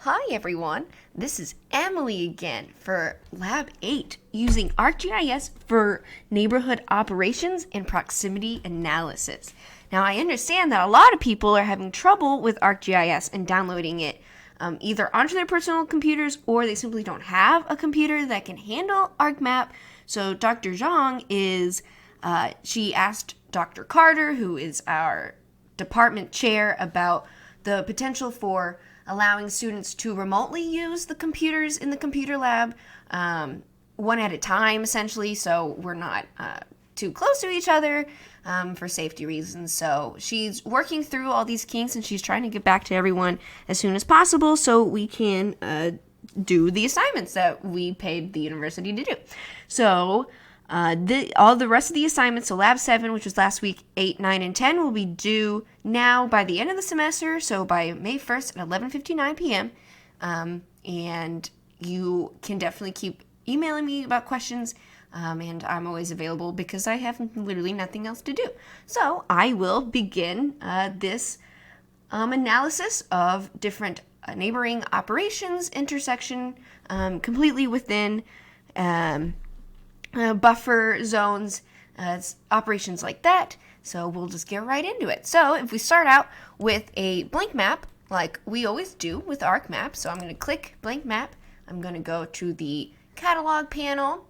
Hi everyone, this is Emily again for Lab 8 using ArcGIS for neighborhood operations and proximity analysis. Now I understand that a lot of people are having trouble with ArcGIS and downloading it either onto their personal computers or they simply don't have a computer that can handle ArcMAP. So Dr. Zhang she asked Dr. Carter, who is our department chair, about the potential for allowing students to remotely use the computers in the computer lab one at a time, essentially, so we're not too close to each other for safety reasons. So she's working through all these kinks, and she's trying to get back to everyone as soon as possible so we can do the assignments that we paid the university to do. So all the rest of the assignments, so Lab 7, which was last week, 8, 9, and 10, will be due now by the end of the semester, so by May 1st at 11:59 p.m. And you can definitely keep emailing me about questions, and I'm always available because I have literally nothing else to do. So I will begin this analysis of different neighboring operations intersection completely within buffer zones, operations like that. So we'll just get right into it. So if we start out with a blank map, like we always do with ArcMAP, so I'm going to click blank map. I'm going to go to the catalog panel.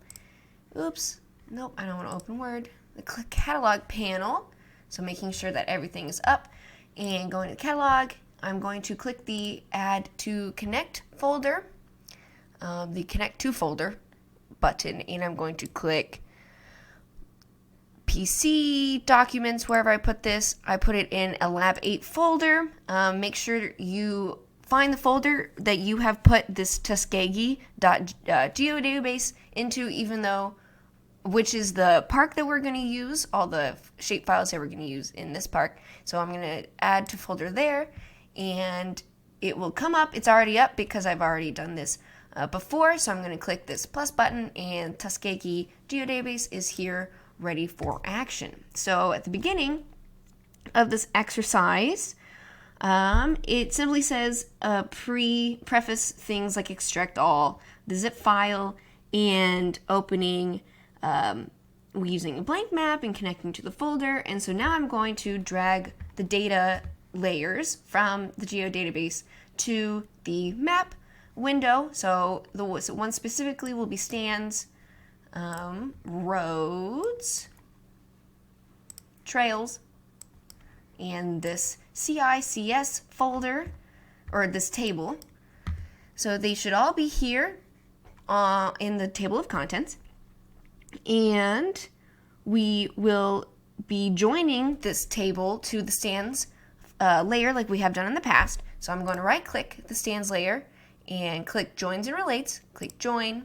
Oops, nope, I don't want to open Word. The catalog panel, so making sure that everything is up. And going to the catalog, I'm going to click the Add to Connect folder, the Connect to folder button, and I'm going to click PC, documents, wherever I put this. I put it in a Lab 8 folder. Make sure you find the folder that you have put this Tuskegee.geodatabase into, which is the park that we're going to use, all the shape files that we're going to use in this park. So I'm going to add to folder there, and it will come up. It's already up because I've already done this before, so I'm going to click this plus button, and Tuskegee Geodatabase is here ready for action. So at the beginning of this exercise, it simply says preface things like extract all, the zip file, and opening using a blank map and connecting to the folder. And so now I'm going to drag the data layers from the geodatabase to the map window. So the one specifically will be stands, roads, trails, and this CICS folder, or this table. So they should all be here in the table of contents. And we will be joining this table to the stands layer like we have done in the past. So I'm going to right click the stands layer and click joins and relates, click join.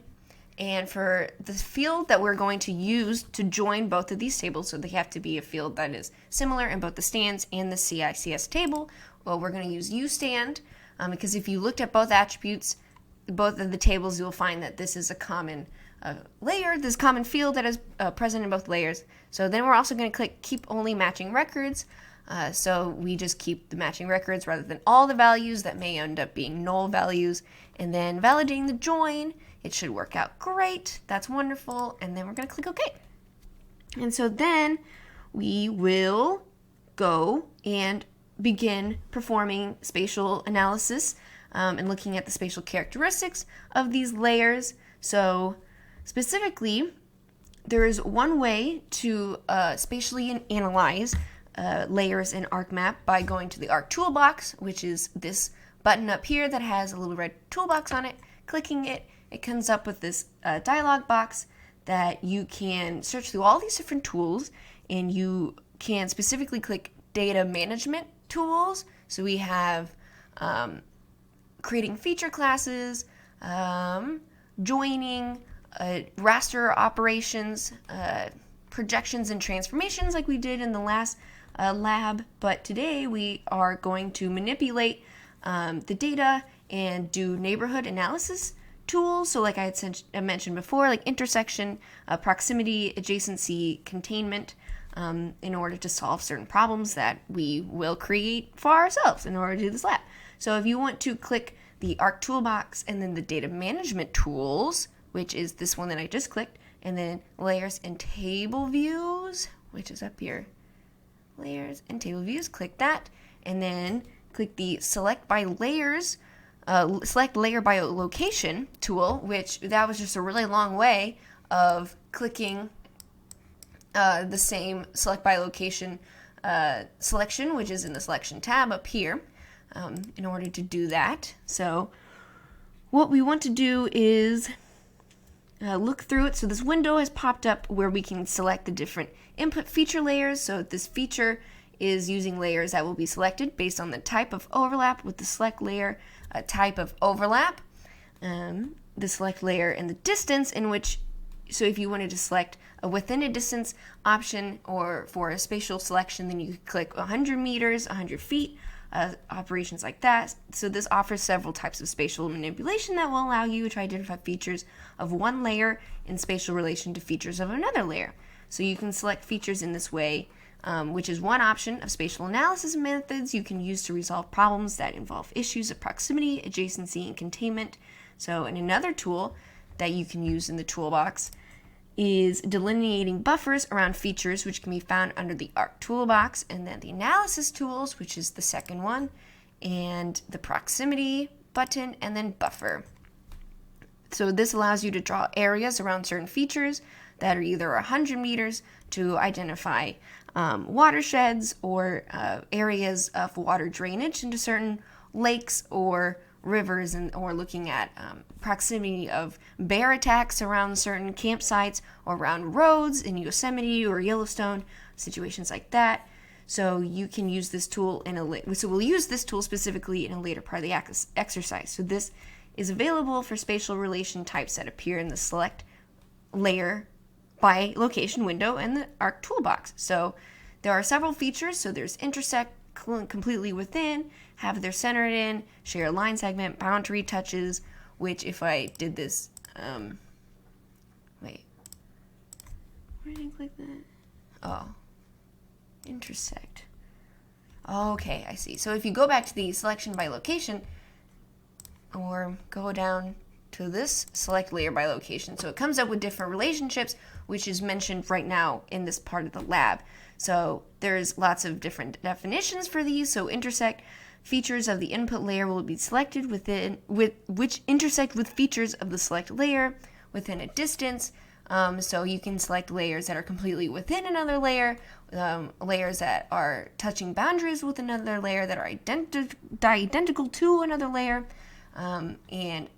And for the field that we're going to use to join both of these tables, so they have to be a field that is similar in both the stands and the CICS table, well, we're going to use ustand, because if you looked at both attributes, both of the tables, you'll find that this is a common layer, this common field that is present in both layers. So then we're also going to click keep only matching records. So we just keep the matching records rather than all the values that may end up being null values. And then validating the join, it should work out great. That's wonderful. And then we're going to click OK. And so then we will go and begin performing spatial analysis and looking at the spatial characteristics of these layers. So specifically, there is one way to spatially analyze layers in ArcMAP by going to the Arc Toolbox, which is this button up here that has a little red toolbox on it. Clicking it, it comes up with this dialog box that you can search through all these different tools, and you can specifically click data management tools. So we have creating feature classes, joining, raster operations, projections and transformations like we did in the last lab, but today we are going to manipulate the data and do neighborhood analysis tools. So like I had mentioned before, like intersection, proximity, adjacency, containment, in order to solve certain problems that we will create for ourselves in order to do this lab. So if you want to click the Arc Toolbox, and then the Data Management Tools, which is this one that I just clicked, and then Layers and Table Views, which is up here. Layers and Table Views, click that, and then click the Select by Layers, Select Layer by Location tool, which that was just a really long way of clicking the same Select by Location selection, which is in the Selection tab up here, in order to do that. So what we want to do is look through it. So this window has popped up where we can select the different input feature layers. So this feature is using layers that will be selected based on the type of overlap with the select layer, type of overlap, the select layer, and the distance in which, so if you wanted to select a within a distance option or for a spatial selection, then you could click 100 meters, 100 feet, operations like that. So this offers several types of spatial manipulation that will allow you to identify features of one layer in spatial relation to features of another layer. So you can select features in this way, which is one option of spatial analysis methods you can use to resolve problems that involve issues of proximity, adjacency, and containment. So, and another tool that you can use in the toolbox is delineating buffers around features, which can be found under the Arc Toolbox, and then the Analysis Tools, which is the second one, and the Proximity button, and then Buffer. So this allows you to draw areas around certain features that are either 100 meters to identify watersheds or areas of water drainage into certain lakes or rivers, and or looking at proximity of bear attacks around certain campsites or around roads in Yosemite or Yellowstone, situations like that. So you can use this tool so we'll use this tool specifically in a later part of the exercise. So this is available for spatial relation types that appear in the Select Layer by Location window and the Arc Toolbox. So there are several features. So there's intersect, completely within, have their centered in, share line segment, boundary touches, which if I did this, wait, where did I click that? Oh, intersect. Okay, I see. So if you go back to the selection by location, or go down to this select layer by location, so it comes up with different relationships, which is mentioned right now in this part of the lab. So there's lots of different definitions for these. So intersect, features of the input layer will be selected which intersect with features of the select layer within a distance. So you can select layers that are completely within another layer, layers that are touching boundaries with another layer that are identical to another layer, and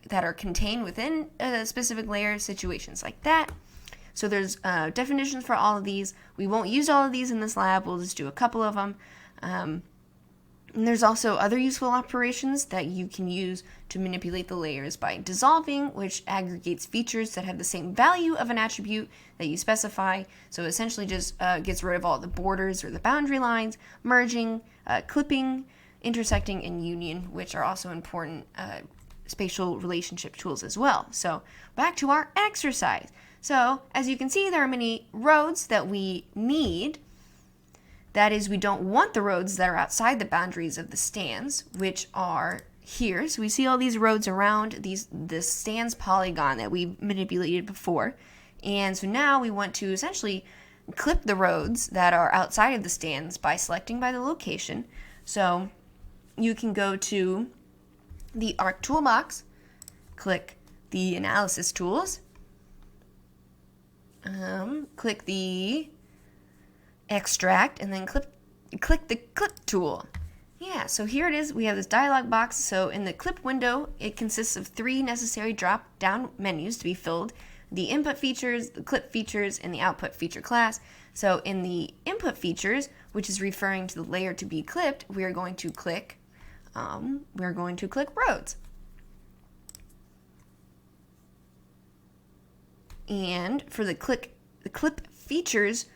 that are contained within a specific layer, situations like that. So there's definitions for all of these. We won't use all of these in this lab. We'll just do a couple of them. And there's also other useful operations that you can use to manipulate the layers by dissolving, which aggregates features that have the same value of an attribute that you specify. So essentially just gets rid of all the borders or the boundary lines, merging, clipping, intersecting, and union, which are also important spatial relationship tools as well. So back to our exercise. So as you can see, there are many roads that we need. That is, we don't want the roads that are outside the boundaries of the stands, which are here. So we see all these roads around this stands polygon that we manipulated before. And so now we want to essentially clip the roads that are outside of the stands by selecting by the location. So you can go to the Arc Toolbox, click the Analysis Tools, click the Extract, and then click the Clip tool. Yeah, so here it is. We have this dialog box. So in the Clip window, it consists of 3 necessary drop-down menus to be filled: the input features, the clip features, and the output feature class. So in the input features, which is referring to the layer to be clipped, we are going to click roads. And for the clip features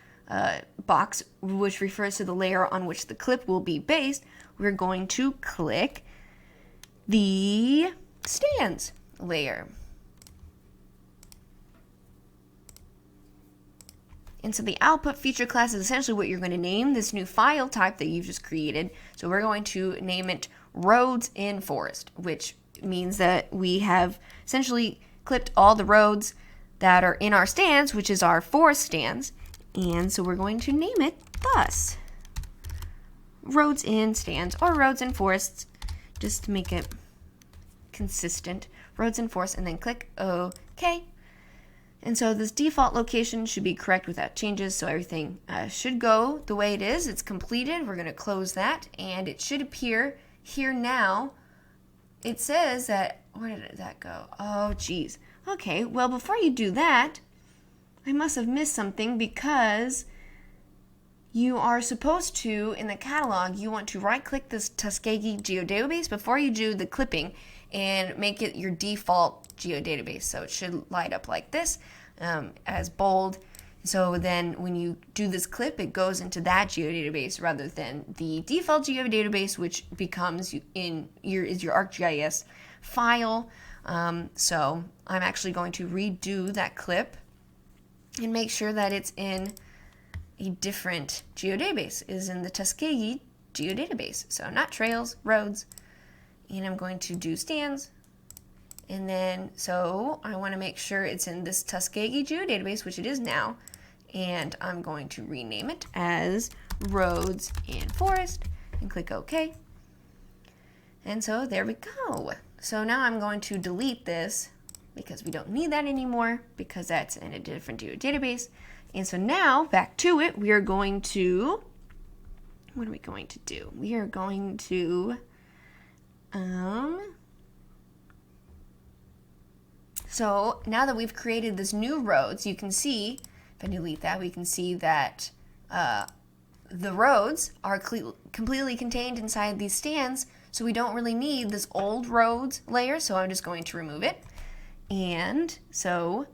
box, which refers to the layer on which the clip will be based, we're going to click the stands layer. And so the output feature class is essentially what you're going to name this new file type that you've just created. So we're going to name it roads in forest, which means that we have essentially clipped all the roads that are in our stands, which is our forest stands. And so we're going to name it thus. Roads in stands, or roads in forests, just to make it consistent. Roads in forests, and then click OK. And so this default location should be correct without changes, so everything should go the way it is. It's completed. We're going to close that, and it should appear here now. It says that, where did that go? Oh, geez. Okay, well, before you do that, I must have missed something, because you are supposed to, in the catalog, you want to right-click this Tuskegee geodatabase before you do the clipping and make it your default geodatabase. So it should light up like this, as bold. So then when you do this clip, it goes into that geodatabase rather than the default geodatabase, which becomes your ArcGIS file. So I'm actually going to redo that clip and make sure that it's in a different geodatabase, is in the Tuskegee geodatabase. So not trails, roads. And I'm going to do stands. And then, so I want to make sure it's in this Tuskegee geodatabase, which it is now. And I'm going to rename it as roads in forest and click OK. And so there we go. So now I'm going to delete this because we don't need that anymore, because that's in a different geodatabase. And so now back to it, we are going to, what are we going to do? We are going to, so now that we've created this new roads, you can see, if I delete that, we can see that the roads are completely contained inside these stands, so we don't really need this old roads layer, so I'm just going to remove it. And so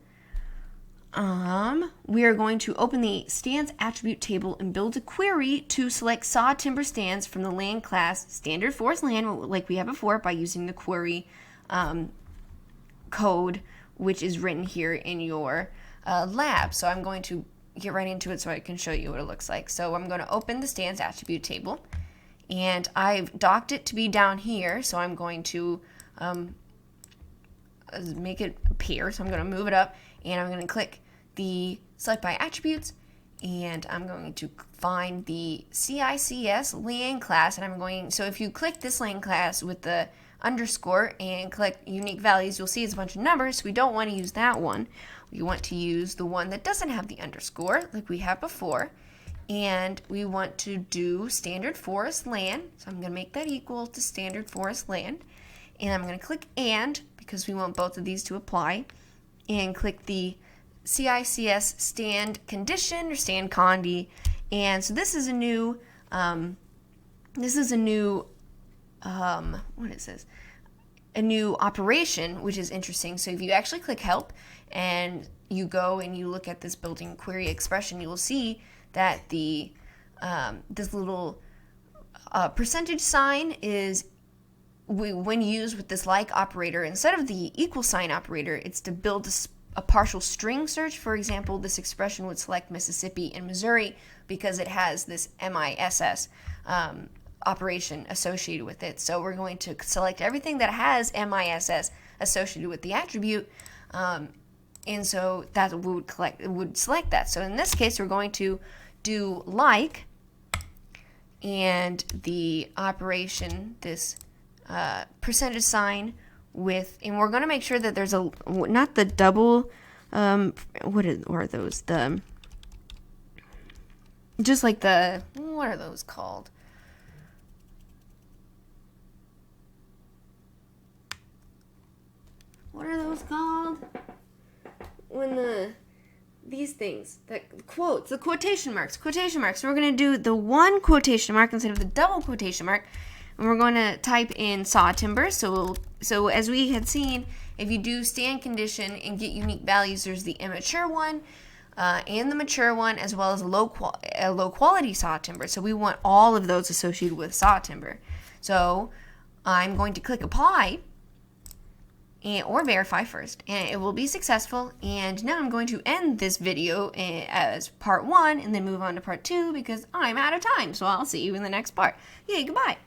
we are going to open the stands attribute table and build a query to select saw timber stands from the land class standard forest land, like we had before, by using the query code, which is written here in your lab. So I'm going to get right into it so I can show you what it looks like. So I'm going to open the stands attribute table, and I've docked it to be down here, so I'm going to make it appear. So I'm going to move it up, and I'm going to click the select by attributes, and I'm going to find the CICS land class, and I'm going, so if you click this land class with the underscore and click unique values, you'll see it's a bunch of numbers. We don't want to use that one. We want to use the one that doesn't have the underscore like we had before, and we want to do standard forest land. So I'm going to make that equal to standard forest land, and I'm going to click and, because we want both of these to apply, and click the CICS stand condition or stand condi. And so this is a new what is this? A new operation, which is interesting. So if you actually click help and you go and you look at this building query expression, you will see that the this little percentage sign is, when used with this like operator, instead of the equal sign operator, it's to build a partial string search. For example, this expression would select Mississippi and Missouri because it has this MISS operation associated with it. So we're going to select everything that has MISS associated with the attribute, and so that would select that. So in this case, we're going to do like, and the operation, this percentage sign with, and we're going to make sure that there's a, not the double, what are those, the, just like the, what are those called? What are those called? When these things, the quotes, the quotation marks. So we're going to do the one quotation mark instead of the double quotation mark, and we're going to type in saw timber. So as we had seen, if you do stand condition and get unique values, there's the immature one and the mature one, as well as a low quality saw timber. So we want all of those associated with saw timber. So I'm going to click apply, or verify first, and it will be successful. And now I'm going to end this video as part 1 and then move on to part 2 because I'm out of time. So I'll see you in the next part. Yay, goodbye.